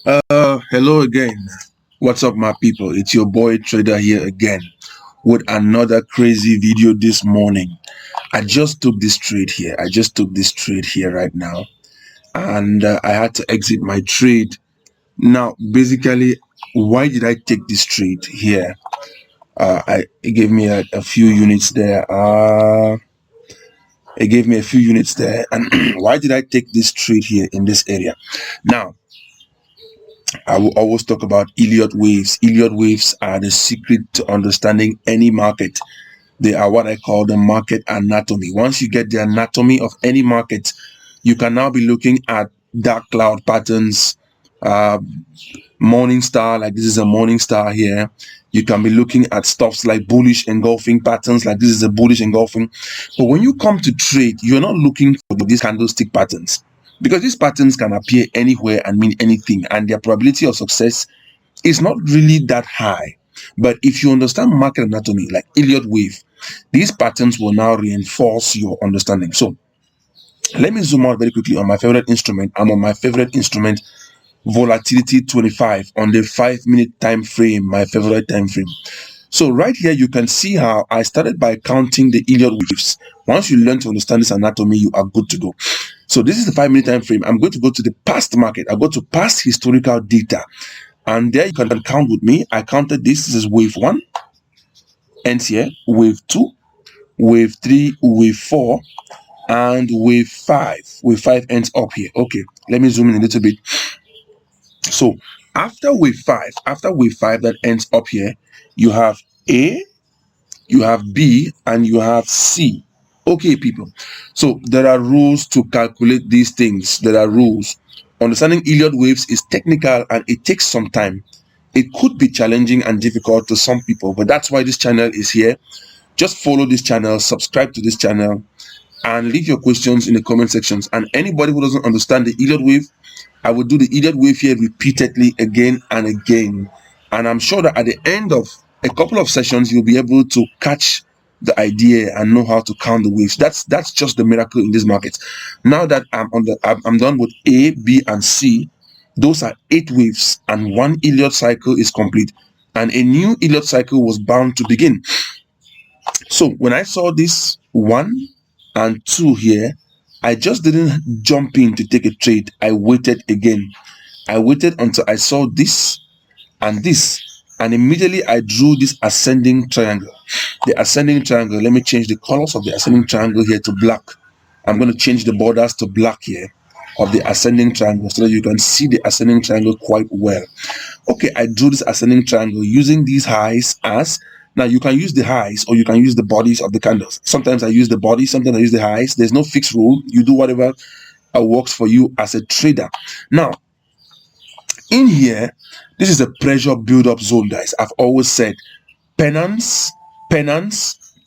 Hello again. What's up, my people? It's your boy Trader here again with another crazy video this morning. I just took this trade here. I just took this trade here right now, and I had to exit my trade. Now, basically, why did I take this trade here? It gave me a few units there. It gave me a few units there, and why did I take this trade here in this area? Now, I will always talk about Elliot waves. Elliot waves are the secret to understanding any market. They are what I call the market anatomy. Once you get the anatomy of any market, you can now be looking at dark cloud patterns, uh, morning star, like this is a morning star here. You can be looking at stuffs like bullish engulfing patterns, like this is a bullish engulfing. But when you come to trade, you're not looking for these candlestick patterns, because these patterns can appear anywhere and mean anything, and their probability of success is not really that high. But if you understand market anatomy, like Elliott wave, these patterns will now reinforce your understanding. So let me zoom out very quickly on my favorite instrument. I'm on my favorite instrument, volatility 25, on the 5-minute time frame, my favorite time frame. So right here, you can see how I started by counting the Elliott waves. Once you learn to understand this anatomy, you are good to go. So this is the 5-minute time frame. I'm going to go to the past market. I go to past historical data, and there you can count with me. I counted this. This is wave 1, ends here. Wave 2, wave 3, wave 4, and wave 5. Wave 5 ends up here. Okay, let me zoom in a little bit. So after wave 5, that ends up here, you have A, you have B, and you have C. Okay, people. So there are rules to calculate these things. There are rules. Understanding Elliott waves is technical and it takes some time. It could be challenging and difficult to some people, but that's why this channel is here. Just follow this channel, subscribe to this channel, and leave your questions in the comment sections. And anybody who doesn't understand the Elliott wave, I will do the Elliott wave here repeatedly again and again. And I'm sure that at the end of a couple of sessions, you'll be able to catch the idea and know how to count the waves. That's just the miracle in this market. Now that I'm done with A, B, and C, those are 8 waves, and one Elliott cycle is complete, and a new Elliott cycle was bound to begin. So when I saw this 1 and 2 here, I just didn't jump in to take a trade. I waited again. I waited until I saw this and this, and immediately I drew this ascending triangle. The ascending triangle, let me change the colors of the ascending triangle here to black. I'm going to change the borders to black here of the ascending triangle so that you can see the ascending triangle quite well. Okay, I drew this ascending triangle using these highs as, now you can use the highs or you can use the bodies of the candles. Sometimes I use the body, sometimes I use the highs. There's no fixed rule. You do whatever works for you as a trader. Now, in here, this is a pressure build-up zone, guys. I've always said penants,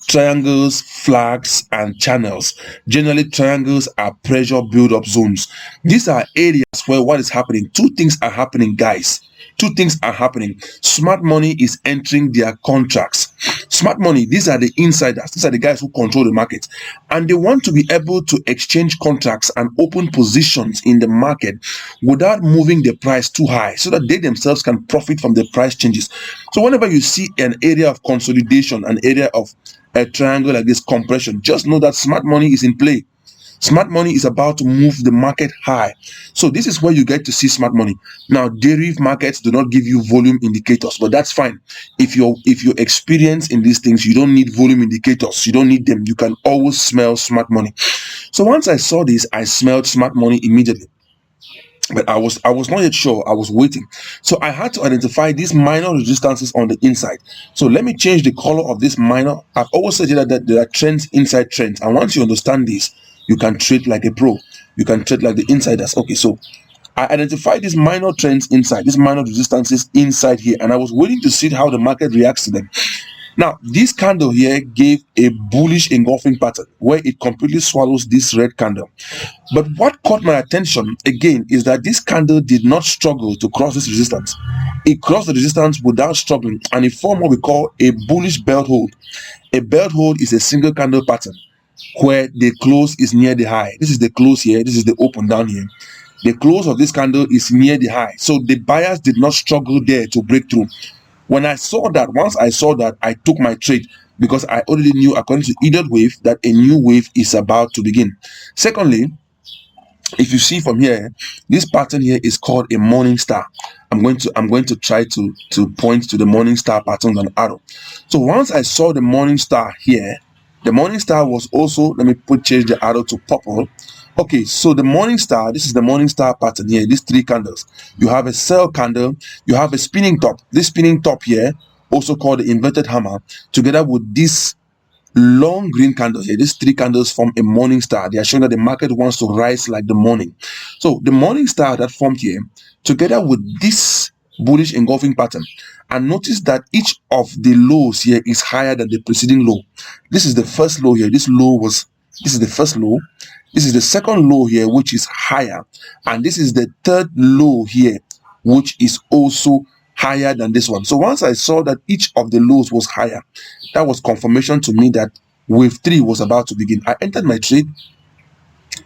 triangles, flags, and channels. Generally, triangles are pressure build-up zones. These are areas where what is happening? Two things are happening, guys. Two things are happening. Smart money is entering their contracts. Smart money, these are the insiders. These are the guys who control the market. And they want to be able to exchange contracts and open positions in the market without moving the price too high so that they themselves can profit from the price changes. So whenever you see an area of consolidation, an area of a triangle like this, compression, just know that smart money is in play. Smart money is about to move the market high. So this is where you get to see smart money. Now, derivative markets do not give you volume indicators, but that's fine. If you're experienced in these things, you don't need volume indicators. You don't need them. You can always smell smart money. So once I saw this, I smelled smart money immediately. But I was not yet sure. I was waiting. So I had to identify these minor resistances on the inside. So let me change the color of this minor. I've always said that there are trends inside trends. And once you understand this, you can trade like a pro. You can trade like the insiders. Okay, so I identified these minor trends inside, these minor resistances inside here, and I was waiting to see how the market reacts to them. Now, this candle here gave a bullish engulfing pattern where it completely swallows this red candle. But what caught my attention again is that this candle did not struggle to cross this resistance. It crossed the resistance without struggling, and it formed what we call a bullish belt hold. A belt hold is a single candle pattern where the close is near the high. This is the close here, this is the open down here. The close of this candle is near the high, so the buyers did not struggle there to break through. When I saw that, once I saw that, I took my trade because I already knew, according to Elliot wave, that a new wave is about to begin. Secondly, if you see from here, this pattern here is called a morning star. I'm going to try to point to the morning star pattern on an arrow. So once I saw the morning star here, the morning star was also, let me change the arrow to purple. Okay, so the morning star, this is the morning star pattern here, these three candles. You have a sell candle, you have a spinning top. This spinning top here, also called the inverted hammer, together with this long green candles here, these three candles form a morning star. They are showing that the market wants to rise like the morning. So the morning star that formed here, together with this bullish engulfing pattern, and notice that each of the lows here is higher than the preceding low. This is the first low here. This is the first low. This is the second low here, which is higher, and this is the third low here, which is also higher than this one. So once I saw that each of the lows was higher, that was confirmation to me that wave 3 was about to begin. I entered my trade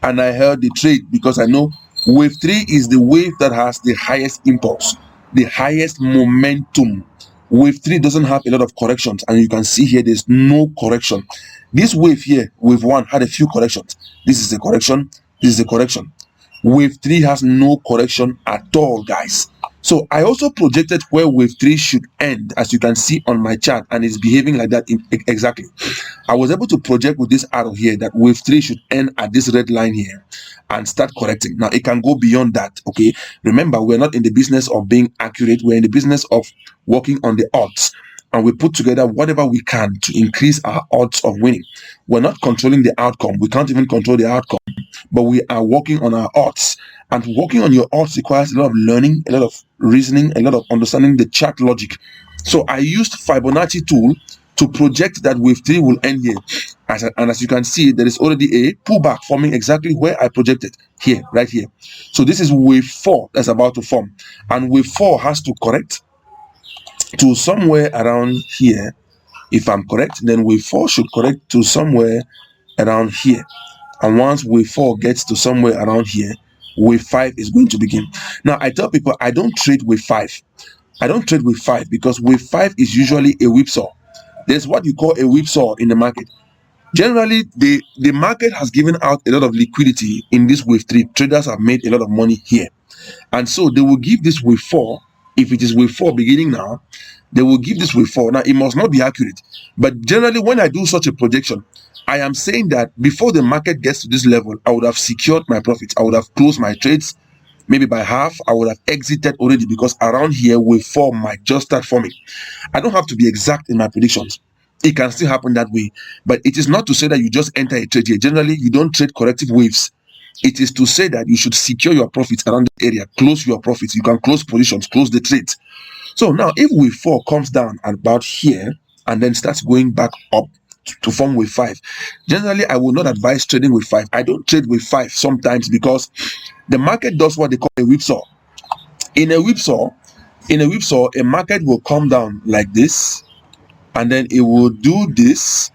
and I held the trade because I know wave 3 is the wave that has the highest impulse, the highest momentum. Wave 3 doesn't have a lot of corrections, and you can see here there's no correction. This wave here, wave 1, had a few corrections. This is a correction, this is a correction. Wave 3 has no correction at all, guys. So I also projected where wave 3 should end, as you can see on my chart, and it's behaving like that exactly. I was able to project with this arrow here that wave 3 should end at this red line here and start correcting. Now it can go beyond that. Okay, remember, we're not in the business of being accurate, we're in the business of working on the odds, and we put together whatever we can to increase our odds of winning. We're not controlling the outcome, we can't even control the outcome, but we are working on our odds. And working on your odds requires a lot of learning, a lot of reasoning, a lot of understanding the chart logic. So I used Fibonacci tool to project that wave 3 will end here. And as you can see, there is already a pullback forming exactly where I projected, here, right here. So this is wave 4 that's about to form. And wave 4 has to correct to somewhere around here. If I'm correct, then wave 4 should correct to somewhere around here. And once wave 4 gets to somewhere around here, wave 5 is going to begin. Now I tell people I don't trade wave 5. I don't trade wave 5 because wave 5 is usually a whipsaw. There's what you call a whipsaw in the market. Generally, the market has given out a lot of liquidity in this wave 3. Traders have made a lot of money here, and so they will give this wave 4. If it is wave 4 beginning now, they will give this wave 4. Now it must not be accurate, but generally when I do such a projection, I am saying that before the market gets to this level, I would have secured my profits. I would have closed my trades, maybe by half. I would have exited already, because around here wave 4 might just start forming. I don't have to be exact in my predictions. It can still happen that way, but it is not to say that you just enter a trade here. Generally, you don't trade corrective waves. It is to say that you should secure your profits around the area, close your profits. You can close positions, close the trades. So now if wave 4 comes down at about here and then starts going back up to form wave 5, generally I will not advise trading wave 5. I don't trade wave 5 sometimes because the market does what they call a whipsaw. In a whipsaw, a market will come down like this, and then it will do this.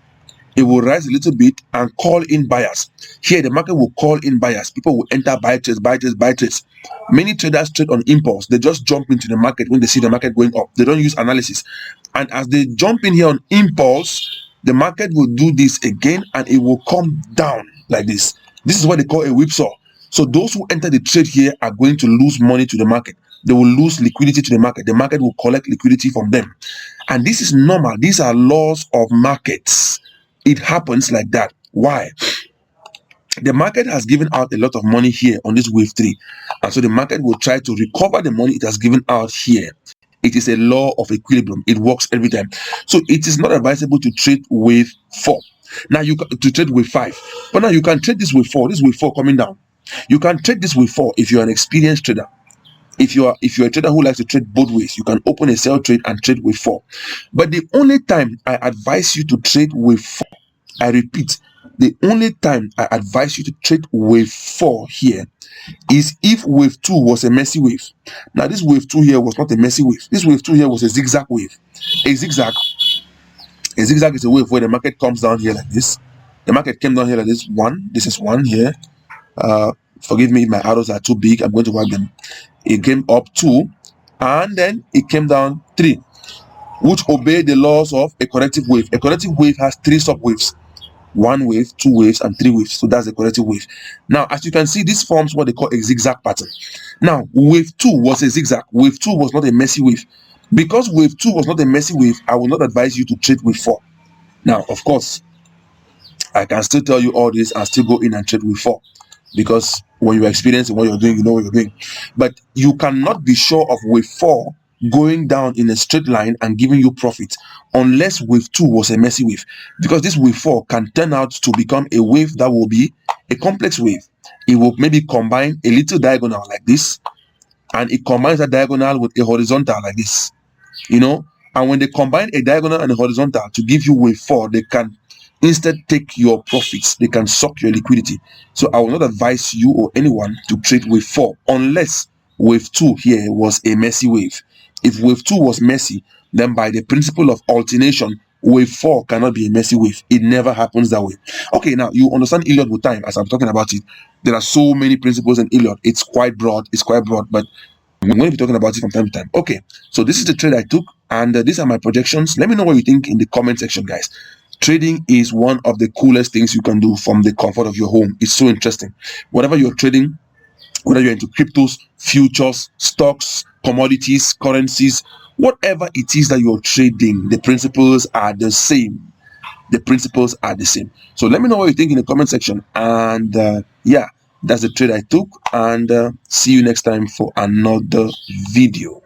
It will rise a little bit and call in buyers. Here the market will call in buyers. People will enter, buy trades, buy trades, buy trades. Many traders trade on impulse. They just jump into the market when they see the market going up. They don't use analysis, and as they jump in here on impulse, the market will do this again and it will come down like this. This is what they call a whipsaw. So those who enter the trade here are going to lose money to the market. They will lose liquidity to the market. The market will collect liquidity from them, and this is normal. These are laws of markets. It happens like that. Why? The market has given out a lot of money here on this wave 3, and so the market will try to recover the money it has given out here. It is a law of equilibrium. It works every time. So it is not advisable to trade wave 4. Now you can to trade wave 5, but now you can trade this wave 4. This wave 4 coming down. You can trade this wave 4 if you are an experienced trader. If you're a trader who likes to trade both ways, you can open a sell trade and trade wave 4. But the only time I advise you to trade wave 4, I repeat, the only time I advise you to trade wave 4 here is if wave 2 was a messy wave. Now this wave 2 here was not a messy wave. This wave 2 here was a zigzag wave. A zigzag is a wave where the market comes down here like this. The market came down here like this. This is one here. Forgive me, my arrows are too big. I'm going to wipe them. It came up 2, and then it came down 3, which obey the laws of a corrective wave. A corrective wave has 3 subwaves: 1 wave, 2 waves, and 3 waves. So that's a corrective wave. Now, as you can see, this forms what they call a zigzag pattern. Now, wave 2 was a zigzag. Wave 2 was not a messy wave. Because wave 2 was not a messy wave, I will not advise you to trade wave 4. Now, of course, I can still tell you all this and still go in and trade wave 4, because when you're experiencing what you're doing, you know what you're doing. But you cannot be sure of wave 4 going down in a straight line and giving you profit unless wave 2 was a messy wave, because this wave 4 can turn out to become a wave that will be a complex wave. It will maybe combine a little diagonal like this, and it combines that diagonal with a horizontal like this, and when they combine a diagonal and a horizontal to give you wave 4, they can instead take your profits. They can suck your liquidity. So I will not advise you or anyone to trade wave 4 unless wave 2 here was a messy wave. If wave 2 was messy, then by the principle of alternation, wave 4 cannot be a messy wave. It never happens that way. Okay, now you understand Elliot with time as I'm talking about it. There are so many principles in Elliot. It's quite broad, but I'm going to be talking about it from time to time. Okay, so this is the trade I took, and these are my projections. Let me know what you think in the comment section, guys. Trading is one of the coolest things you can do from the comfort of your home. It's so interesting. Whatever you're trading, whether you're into cryptos, futures, stocks, commodities, currencies, whatever it is that you're trading, the principles are the same. So let me know what you think in the comment section. And yeah, that's the trade I took. And see you next time for another video.